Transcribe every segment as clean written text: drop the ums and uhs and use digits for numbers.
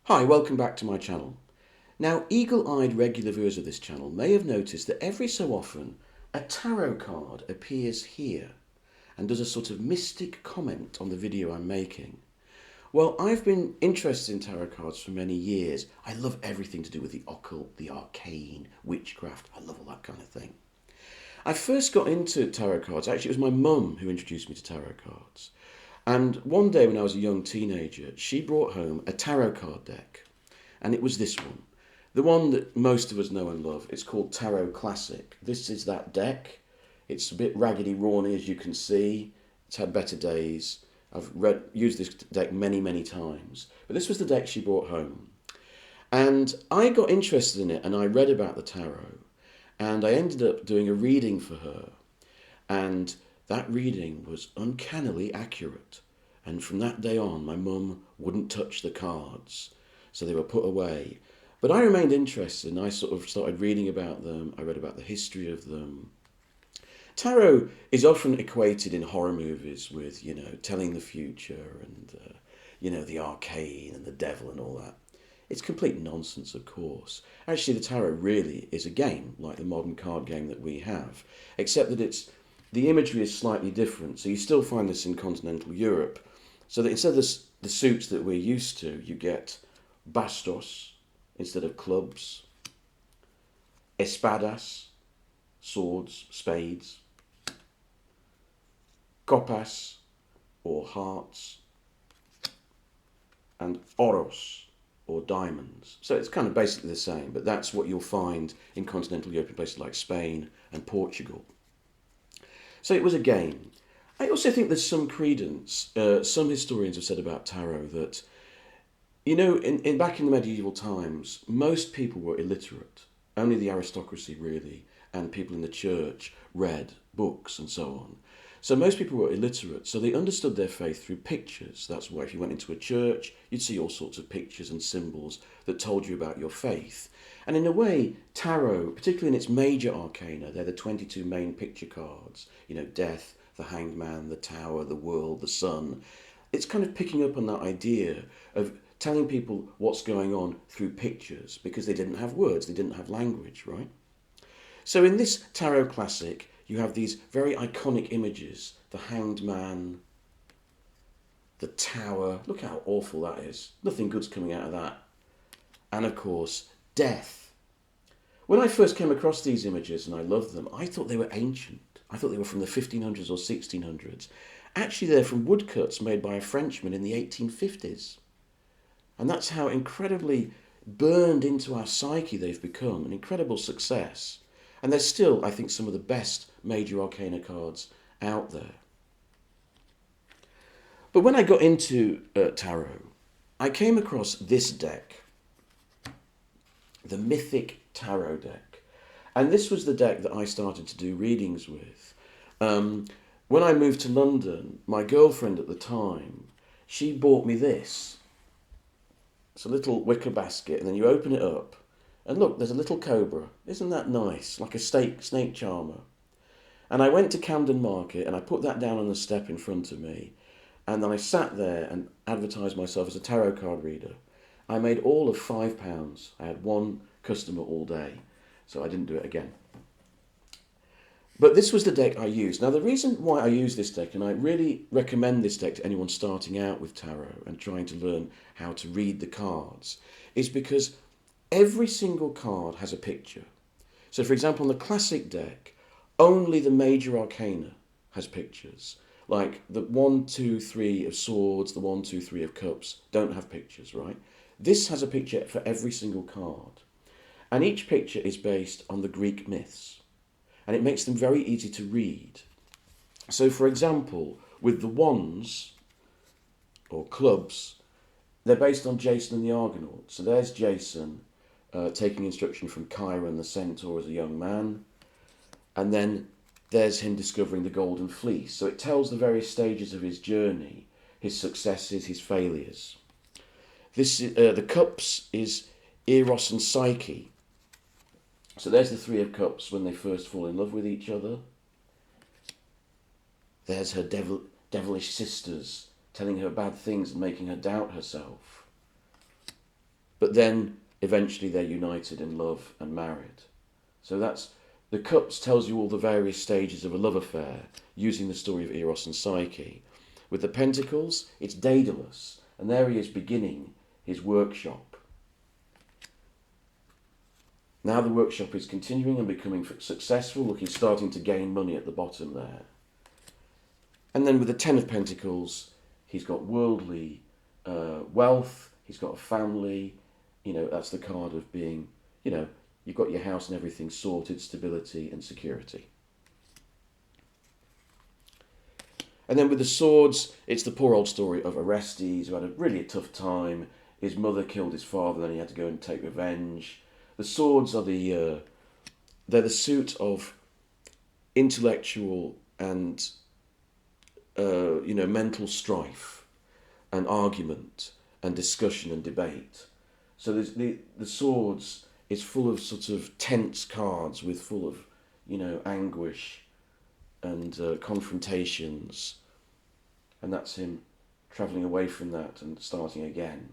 Hi, welcome back to my channel. Now, eagle-eyed regular viewers of this channel may have noticed that every so often a tarot card appears here and does a sort of mystic comment on the video I'm making. Well, I've been interested in tarot cards for many years. I love everything to do with the occult, the arcane, witchcraft. I love all that kind of thing. I first got into tarot cards, actually it was my mum who introduced me to tarot cards. And one day when I was a young teenager, she brought home a tarot card deck. And it was this one. The one that most of us know and love. It's called Tarot Classic. This is that deck. It's a bit raggedy rawny, as you can see. It's had better days. I've used this deck many, many times. But this was the deck she brought home. And I got interested in it and I read about the tarot. And I ended up doing a reading for her. And that reading was uncannily accurate. And from that day on, my mum wouldn't touch the cards. So they were put away. But I remained interested and I sort of started reading about them. I read about the history of them. Tarot is often equated in horror movies with, telling the future and, the arcane and the devil and all that. It's complete nonsense, of course. Actually, the tarot really is a game, like the modern card game that we have, except that the imagery is slightly different. So you still find this in continental Europe. So that instead of the suits that we're used to, you get bastos instead of clubs, espadas, swords, spades, copas, or hearts, and oros, or diamonds. So it's kind of basically the same, but that's what you'll find in continental Europe in places like Spain and Portugal. So it was a game. I also think there's some credence. Some historians have said about tarot that, back in the medieval times, most people were illiterate. Only the aristocracy, really, and people in the church read books and so on. So most people were illiterate, so they understood their faith through pictures. That's why if you went into a church, you'd see all sorts of pictures and symbols that told you about your faith. And in a way, tarot, particularly in its major arcana, they're the 22 main picture cards. Death, the Hanged Man, the Tower, the World, the Sun. It's kind of picking up on that idea of telling people what's going on through pictures because they didn't have words, they didn't have language, right? So in this tarot classic, you have these very iconic images. The Hanged Man, the Tower. Look how awful that is. Nothing good's coming out of that. And of course, death. When I first came across these images and I loved them, I thought they were ancient. I thought they were from the 1500s or 1600s. Actually, they're from woodcuts made by a Frenchman in the 1850s. And that's how incredibly burned into our psyche they've become, an incredible success. And they're still, I think, some of the best major arcana cards out there. But when I got into tarot, I came across this deck, the Mythic Tarot deck. And this was the deck that I started to do readings with. When I moved to London, my girlfriend at the time, she bought me this. It's a little wicker basket, and then you open it up, and look, there's a little cobra. Isn't that nice? Like a snake charmer. And I went to Camden Market, and I put that down on the step in front of me, and then I sat there and advertised myself as a tarot card reader. I made all of £5. I had one customer all day, so I didn't do it again. But this was the deck I used. Now, the reason why I use this deck, and I really recommend this deck to anyone starting out with tarot and trying to learn how to read the cards, is because every single card has a picture. So, for example, on the classic deck, only the major arcana has pictures. Like the 1, 2, 3 of swords, the 1, 2, 3 of cups don't have pictures, right? This has a picture for every single card. And each picture is based on the Greek myths. And it makes them very easy to read. So, for example, with the wands, or clubs, they're based on Jason and the Argonauts. So there's Jason taking instruction from Chiron the Centaur as a young man. And then there's him discovering the Golden Fleece. So it tells the various stages of his journey, his successes, his failures. The cups is Eros and Psyche. So there's the Three of Cups when they first fall in love with each other. There's her devilish sisters telling her bad things and making her doubt herself. then eventually they're united in love and married. So that's the cups tells you all the various stages of a love affair using the story of Eros and Psyche. With the pentacles, it's Daedalus, and there he is beginning his workshop. Now the workshop is continuing and becoming successful. Look, he's starting to gain money at the bottom there. And then with the Ten of Pentacles, he's got worldly wealth, he's got a family. You know, that's the card of being, you know, you've got your house and everything sorted, stability and security. And then with the swords, it's the poor old story of Orestes, who had a tough time. His mother killed his father, then he had to go and take revenge. The swords are they're the suit of intellectual and mental strife and argument and discussion and debate. So there's the swords is full of sort of tense cards with full of, anguish and confrontations. And that's him travelling away from that and starting again.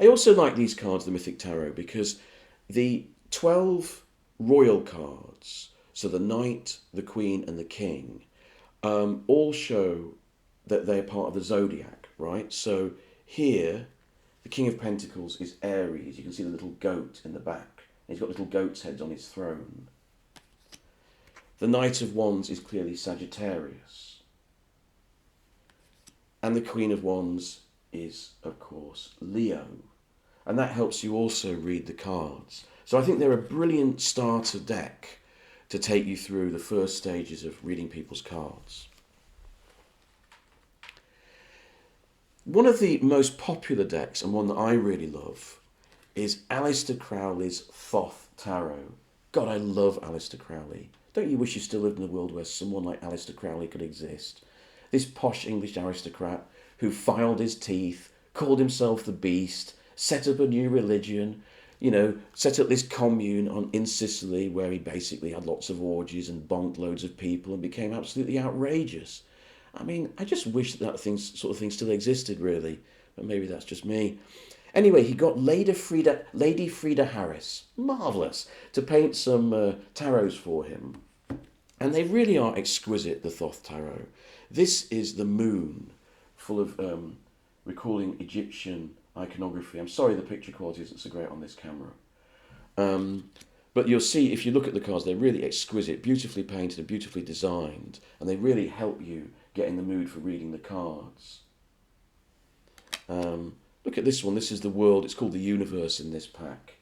I also like these cards, the Mythic Tarot, because the 12 royal cards, so the Knight, the Queen and the King, all show that they're part of the zodiac, right? So here, the King of Pentacles is Aries. You can see the little goat in the back. He's got little goat's heads on his throne. The Knight of Wands is clearly Sagittarius. And the Queen of Wands is, of course, Leo. And that helps you also read the cards. So I think they're a brilliant starter deck to take you through the first stages of reading people's cards. One of the most popular decks, and one that I really love, is Aleister Crowley's Thoth Tarot. God, I love Aleister Crowley. Don't you wish you still lived in a world where someone like Aleister Crowley could exist? This posh English aristocrat who filed his teeth, called himself the Beast, set up a new religion, set up this commune in Sicily where he basically had lots of orgies and bonked loads of people and became absolutely outrageous. I mean, I just wish that sort of thing still existed, really. But maybe that's just me. Anyway, he got Lady Frida Harris, marvellous, to paint some tarots for him. And they really are exquisite, the Thoth Tarot. This is the moon, full of recalling Egyptian iconography. I'm sorry the picture quality isn't so great on this camera. But you'll see, if you look at the cards, they're really exquisite, beautifully painted and beautifully designed. And they really help you get in the mood for reading the cards. Look at this one. This is the world. It's called the universe in this pack.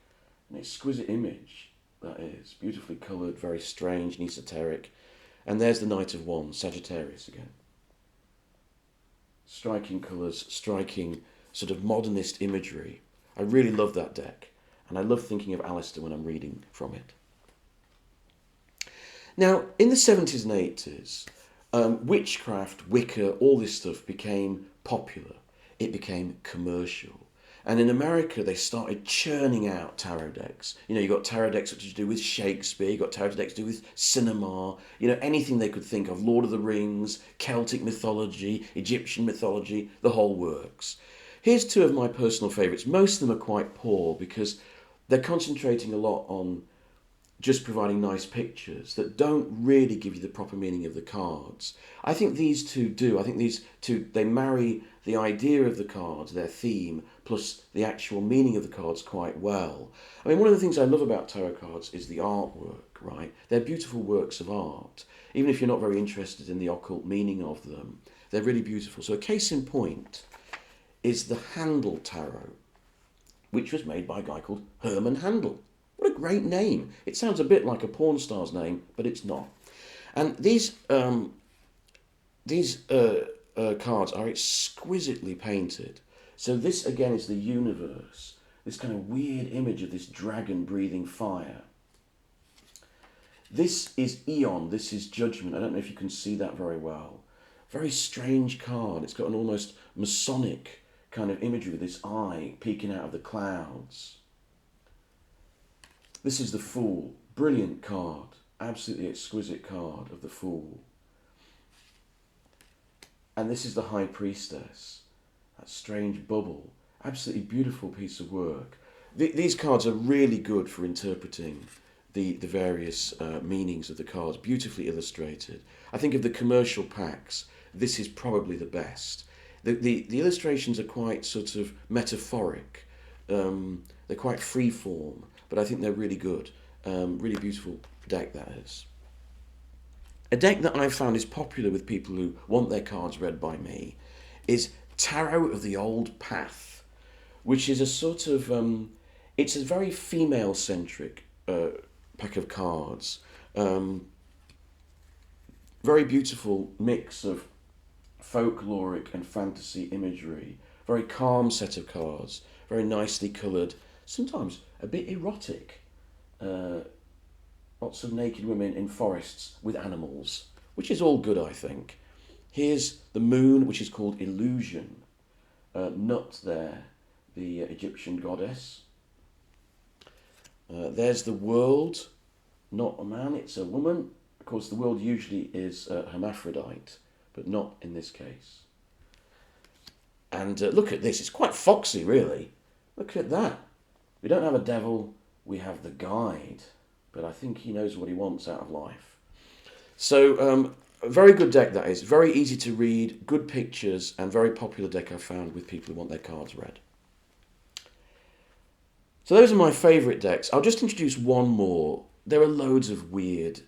An exquisite image, that is. Beautifully coloured, very strange and esoteric. And there's the Knight of Wands, Sagittarius again. Striking colours, striking sort of modernist imagery. I really love that deck. And I love thinking of Aleister when I'm reading from it. Now, in the 70s and 80s, witchcraft, Wicca, all this stuff became popular. It became commercial. And in America, they started churning out tarot decks. You got tarot decks which to do with Shakespeare, you got tarot decks to do with cinema, anything they could think of, Lord of the Rings, Celtic mythology, Egyptian mythology, the whole works. Here's two of my personal favourites. Most of them are quite poor because they're concentrating a lot on just providing nice pictures that don't really give you the proper meaning of the cards. I think these two do. I think these two, they marry the idea of the cards, their theme, plus the actual meaning of the cards quite well. I mean, one of the things I love about tarot cards is the artwork, right? They're beautiful works of art. Even if you're not very interested in the occult meaning of them, they're really beautiful. So a case in point is the Handel Tarot, which was made by a guy called Hermann Handel. What a great name. It sounds a bit like a porn star's name, but it's not. And these cards are exquisitely painted. So this, again, is the universe. This kind of weird image of this dragon breathing fire. This is Eon. This is Judgment. I don't know if you can see that very well. Very strange card. It's got an almost Masonic kind of imagery with this eye peeking out of the clouds. This is the Fool. Brilliant card. Absolutely exquisite card of the Fool. And this is the High Priestess. That strange bubble. Absolutely beautiful piece of work. These cards are really good for interpreting the various meanings of the cards, beautifully illustrated. I think of the commercial packs, this is probably the best. The illustrations are quite sort of metaphoric. They're quite free form, but I think they're really good. Really beautiful deck, that is. A deck that I've found is popular with people who want their cards read by me is Tarot of the Old Path, which is a sort of, it's a very female-centric pack of cards. Very beautiful mix of folkloric and fantasy imagery. Very calm set of cards, very nicely coloured, sometimes a bit erotic. Lots of naked women in forests with animals, which is all good, I think. Here's the moon, which is called Illusion. Nut there, the Egyptian goddess. There's the world, not a man, it's a woman. Of course, the world usually is hermaphrodite, but not in this case. And look at this, it's quite foxy, really. Look at that. We don't have a devil, we have the guide. But I think he knows what he wants out of life. So, a very good deck, that is. Very easy to read, good pictures, and very popular deck I've found with people who want their cards read. So those are my favourite decks. I'll just introduce one more. There are loads of weird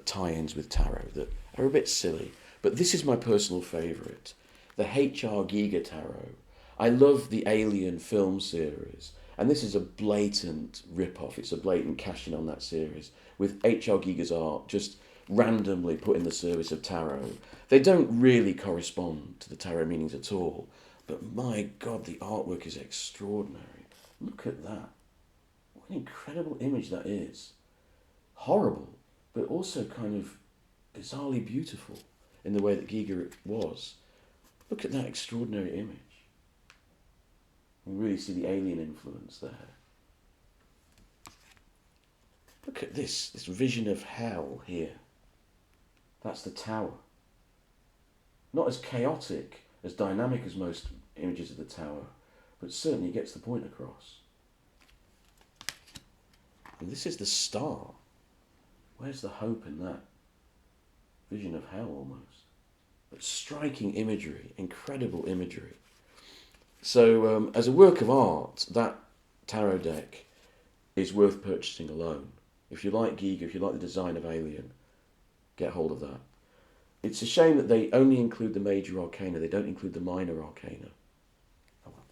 tie-ins with tarot that are a bit silly, but this is my personal favourite, the H.R. Giger Tarot. I love the Alien film series, and this is a blatant rip-off. It's a blatant cash-in on that series, with H.R. Giger's art just randomly put in the service of tarot. They don't really correspond to the tarot meanings at all, but my God, the artwork is extraordinary. Look at that. What an incredible image that is. Horrible, but also kind of bizarrely beautiful in the way that Giger was. Look at that extraordinary image. You really see the alien influence there. Look at this vision of hell here. That's the tower. Not as chaotic, as dynamic as most images of the tower, but certainly gets the point across. And this is the star. Where's the hope in that? Vision of hell almost. But striking imagery, incredible imagery. So as a work of art, that tarot deck is worth purchasing alone. If you like Giger, if you like the design of Alien, get hold of that. It's a shame that they only include the major arcana, they don't include the minor arcana. Oh well.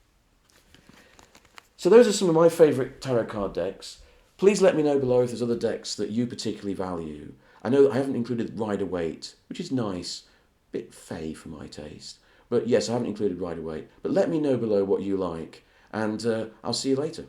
So those are some of my favourite tarot card decks. Please let me know below if there's other decks that you particularly value. I know I haven't included Rider-Waite, which is nice, a bit fey for my taste. But yes, I haven't included Rider-Waite. But let me know below what you like, and I'll see you later.